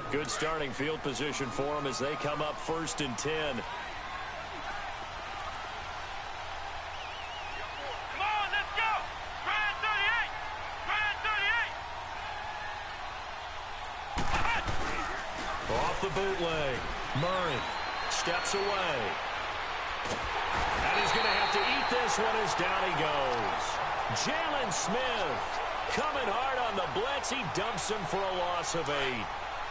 Good starting field position for them as they come up 1st and 10. Off the bootleg. Murray steps away. And he's going to have to eat this one as down he goes. Jalen Smith coming hard on the blitz. He dumps him for a loss of 8.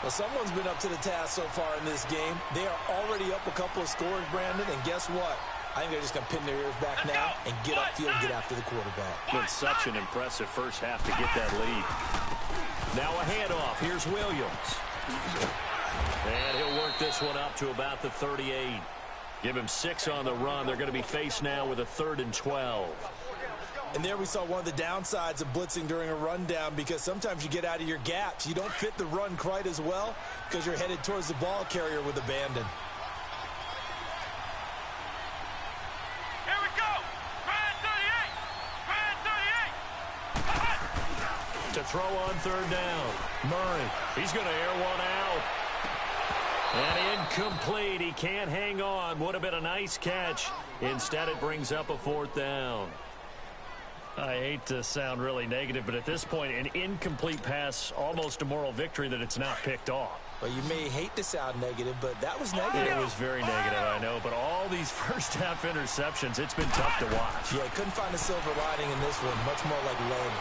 Well, someone's been up to the task so far in this game. They are already up a couple of scores, Brandon, and guess what? I think they're just going to pin their ears back now and get upfield and get after the quarterback. Been such an impressive first half to get that lead. Now a handoff. Here's Williams. And he'll work this one up to about the 38. Give him 6 on the run. They're going to be faced now with a 3rd and 12. And there we saw one of the downsides of blitzing during a rundown, because sometimes you get out of your gaps. You don't fit the run quite as well because you're headed towards the ball carrier with abandon. Here we go. Brand 38. To throw on 3rd down. Murray. He's going to air one out. And incomplete. He can't hang on. Would have been a nice catch. Instead, it brings up a 4th down. I hate to sound really negative, but at this point, an incomplete pass, almost a moral victory that it's not picked off. Well, you may hate to sound negative, but that was negative. It was very negative, I know, but all these first-half interceptions, it's been tough to watch. Yeah, couldn't find a silver lining in this one. Much more like lead.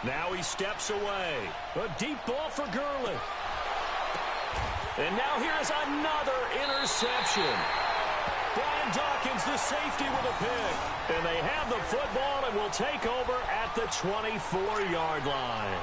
Now he steps away. A deep ball for Gurley. And now here's another interception. Brian Dawkins, the safety, with a pick. And they have the football and will take over at the 24-yard line.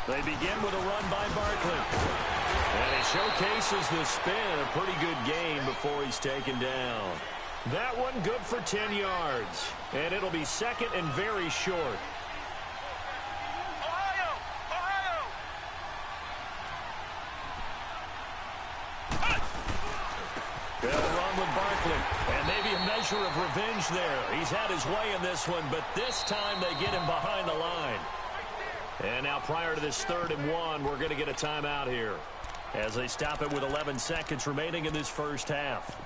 They begin with a run by Barkley. And he showcases the spin. A pretty good game before he's taken down. That one good for 10 yards. And it'll be 2nd and very short. Ohio! They'll run with Barkley. And maybe a measure of revenge there. He's had his way in this one, but this time they get him behind the line. And now prior to this 3rd and 1, we're going to get a timeout here as they stop it with 11 seconds remaining in this first half.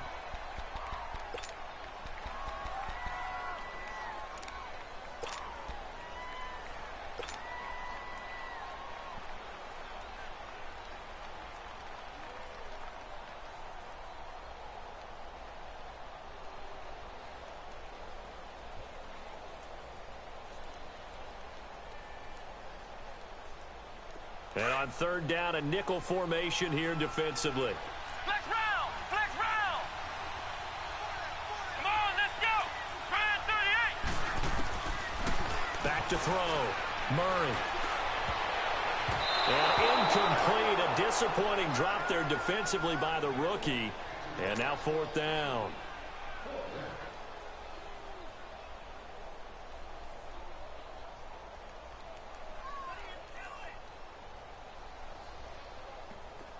And on 3rd down, a nickel formation here defensively. Flex round! Flex round! Come on, let's go! Brand 38! Back to throw. Murray. And incomplete. A disappointing drop there defensively by the rookie. And now 4th down.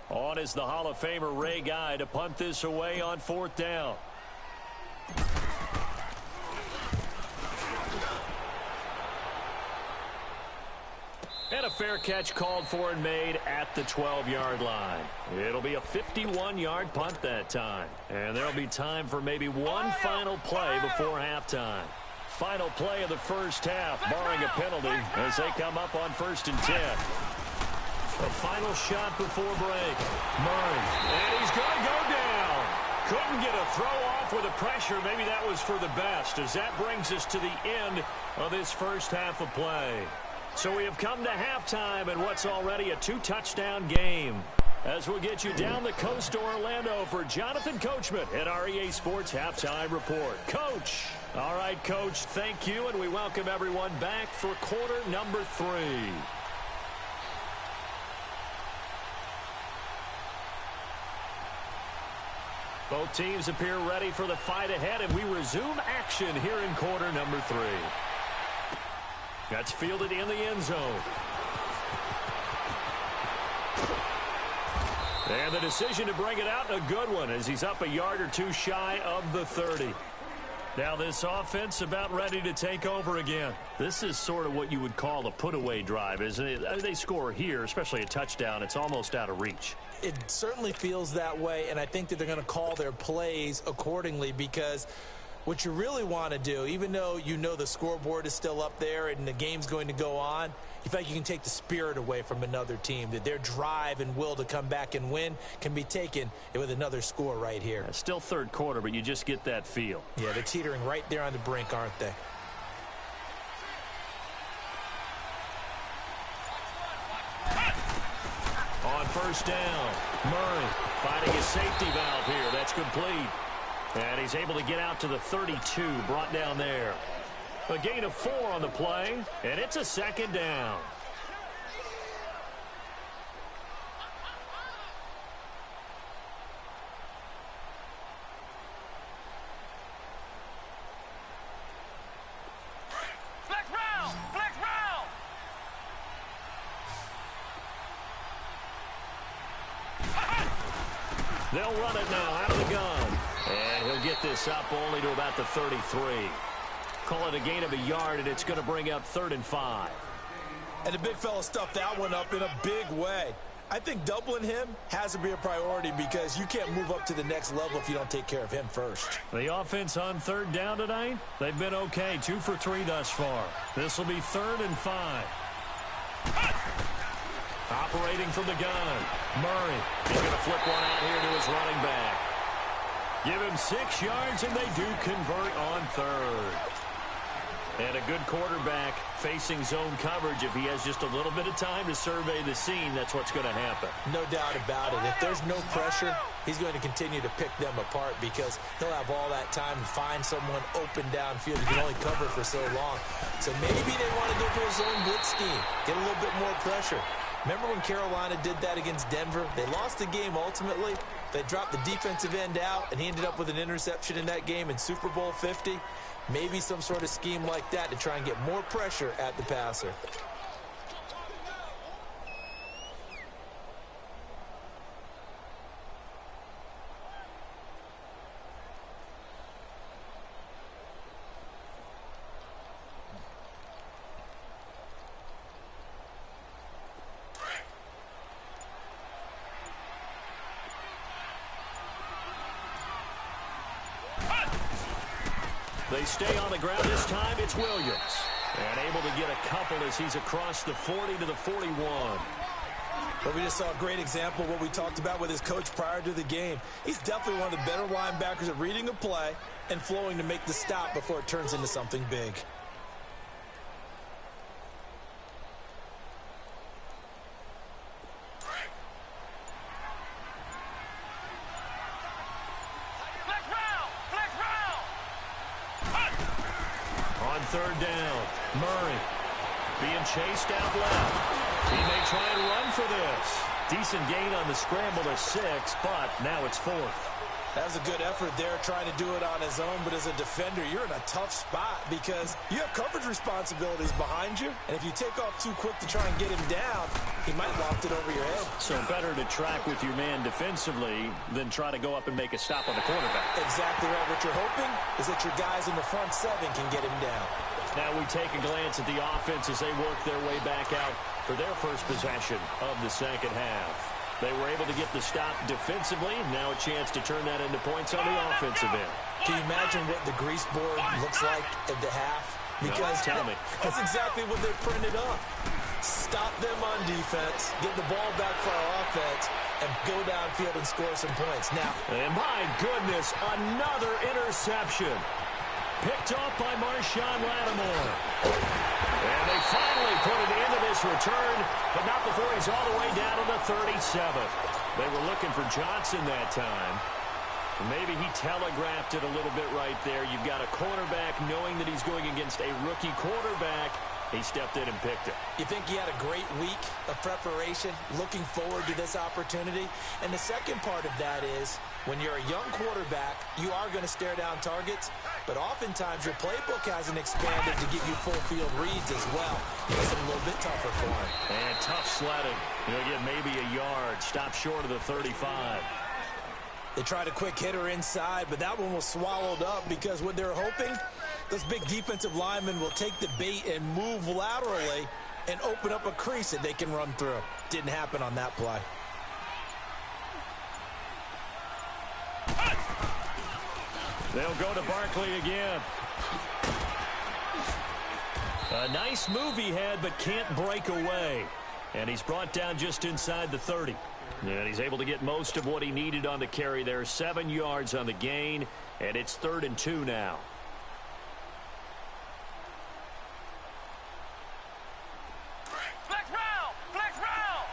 On is the Hall of Famer Ray Guy to punt this away on 4th down. And a fair catch called for and made at the 12-yard line. It'll be a 51-yard punt that time. And there'll be time for maybe one final play before halftime. Final play of the first half, barring a penalty, as they come up on 1st and 10. A final shot before break. Murray. And he's going to go down. Couldn't get a throw off with the pressure. Maybe that was for the best, as that brings us to the end of this first half of play. So we have come to halftime in what's already a 2-touchdown game. As we'll get you down the coast to Orlando for Jonathan Coachman at our EA Sports Halftime Report. Coach. All right, Coach, thank you, and we welcome everyone back for quarter number 3. Both teams appear ready for the fight ahead, and we resume action here in quarter number 3. That's fielded in the end zone. And the decision to bring it out, a good one, as he's up a yard or two shy of the 30. Now this offense about ready to take over again. This is sort of what you would call a put-away drive, isn't it? They score here, especially a touchdown. It's almost out of reach. It certainly feels that way, and I think that they're going to call their plays accordingly, because what you really want to do, even though you know the scoreboard is still up there and the game's going to go on, you feel like you can take the spirit away from another team, that their drive and will to come back and win can be taken with another score right here. It's still third quarter, but you just get that feel. Yeah, they're teetering right there on the brink, aren't they? On first down, Murray finding his safety valve here. That's complete. And he's able to get out to the 32, brought down there. A gain of 4 on the play, and it's a second down. Flex round! Flex round! They'll run it now out of the gun. And he'll get this up only to about the 33. Call it a gain of a yard, and it's going to bring up 3rd and 5. And the big fella stuffed that one up in a big way. I think doubling him has to be a priority, because you can't move up to the next level if you don't take care of him first. The offense on 3rd down tonight, they've been okay, 2 for 3 thus far. This will be 3rd and 5. Operating from the gun, Murray. He's going to flip one out here to his running back. Give him 6 yards, and they do convert on 3rd. And a good quarterback facing zone coverage. If he has just a little bit of time to survey the scene, that's what's going to happen. No doubt about it. If there's no pressure, he's going to continue to pick them apart, because he'll have all that time to find someone open downfield. He can only cover for so long. So maybe they want to go for a zone blitz scheme, get a little bit more pressure. Remember when Carolina did that against Denver? They lost the game ultimately. They dropped the defensive end out, and he ended up with an interception in that game in Super Bowl 50. Maybe some sort of scheme like that to try and get more pressure at the passer. They stay on the ground this time. It's Williams. And able to get a couple as he's across the 40 to the 41. But we just saw a great example of what we talked about with his coach prior to the game. He's definitely one of the better linebackers at reading a play and flowing to make the stop before it turns into something big. Third down, Murray being chased out left. He may try and run for this. Decent gain on the scramble to 6, but now it's 4th. That was a good effort there, trying to do it on his own, but as a defender, you're in a tough spot because you have coverage responsibilities behind you, and if you take off too quick to try and get him down, he might loft it over your head. So better to track with your man defensively than try to go up and make a stop on the quarterback. Exactly right. What you're hoping is that your guys in the front 7 can get him down. Now we take a glance at the offense as they work their way back out for their first possession of the second half. They were able to get the stop defensively, and now a chance to turn that into points on the offensive end. Can you imagine what the grease board looks like at the half? Because tell me. That's exactly what they printed up. Stop them on defense, get the ball back for our offense, and go downfield and score some points. Now, and my goodness, another interception. Picked off by Marshawn Lattimore. And they finally put it into this return, but not before he's all the way down to the 37th. They were looking for Johnson that time. Maybe he telegraphed it a little bit right there. You've got a cornerback knowing that he's going against a rookie quarterback. He stepped in and picked it. You think he had a great week of preparation, looking forward to this opportunity? And the second part of that is, when you're a young quarterback, you are going to stare down targets, but oftentimes your playbook hasn't expanded to give you full field reads as well. Makes it a little bit tougher for him. And tough sledding. He'll get maybe a yard. Stop short of the 35. They tried a quick hitter inside, but that one was swallowed up because what they're hoping, those big defensive linemen will take the bait and move laterally and open up a crease that they can run through. Didn't happen on that play. They'll go to Barkley again. A nice move he had, but can't break away. And he's brought down just inside the 30. And he's able to get most of what he needed on the carry there. 7 yards on the gain, and it's 3rd and 2 now. Flex round! Flex round!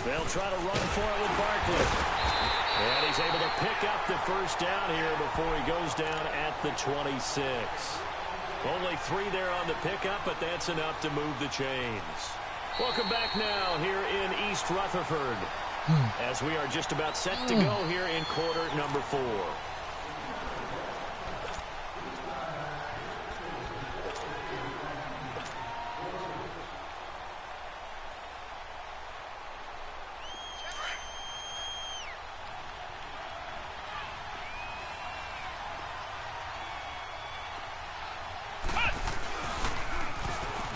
They'll try to run for it with Barkley. And he's able to pick up the first down here before he goes down at the 26. Only 3 there on the pickup, but that's enough to move the chains. Welcome back now here in East Rutherford as we are just about set to go here in quarter number 4.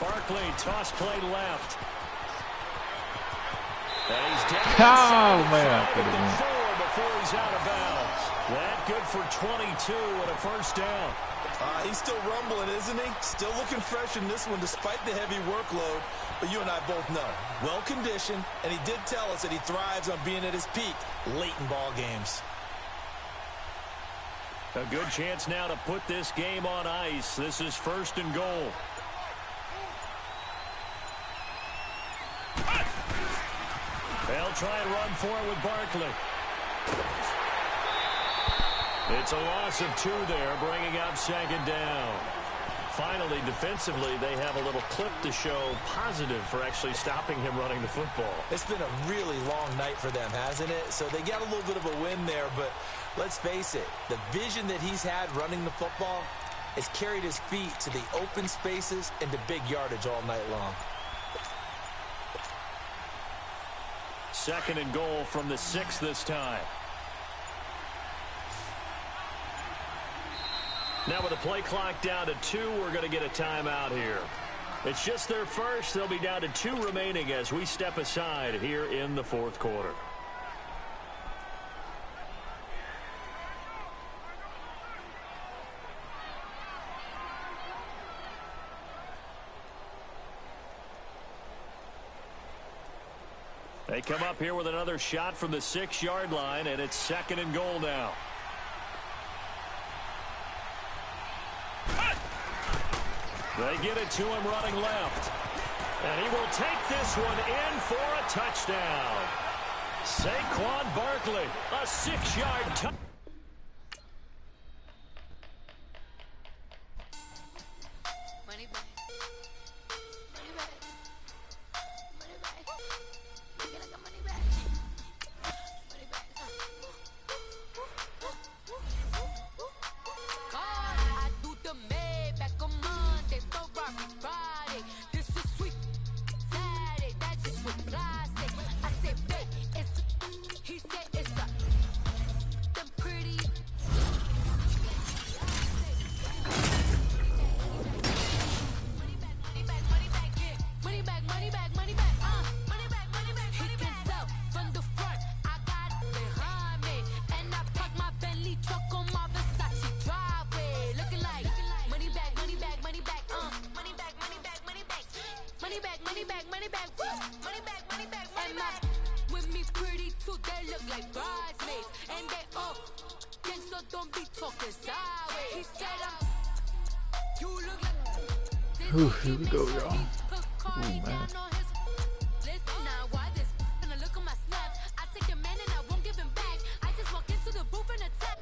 Barkley, toss play left. And he's down at the 4 before he's out of bounds. That good for 22 and a first down. He's still rumbling, isn't he? Still looking fresh in this one despite the heavy workload. But you and I both know, well-conditioned, and he did tell us that he thrives on being at his peak late in ball games. A good chance now to put this game on ice. This is 1st and goal. They'll try and run for it with Barkley. It's a loss of 2 there, bringing up 2nd down. Finally, defensively, they have a little clip to show positive for actually stopping him running the football. It's been a really long night for them, hasn't it? So they got a little bit of a win there, but let's face it, the vision that he's had running the football has carried his feet to the open spaces and to big yardage all night long. 2nd and goal from the 6 this time. Now with the play clock down to 2, we're going to get a timeout here. It's just their first. They'll be down to 2 remaining as we step aside here in the 4th quarter. They come up here with another shot from the 6-yard line, and it's 2nd and goal now. They get it to him running left. And he will take this one in for a touchdown. Saquon Barkley, a 6-yard touchdown. Ooh, here we go, y'all. Oh, man. Look at my snap. I take your man and I won't give him back. I just walk into the booth and attack.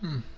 Hmm.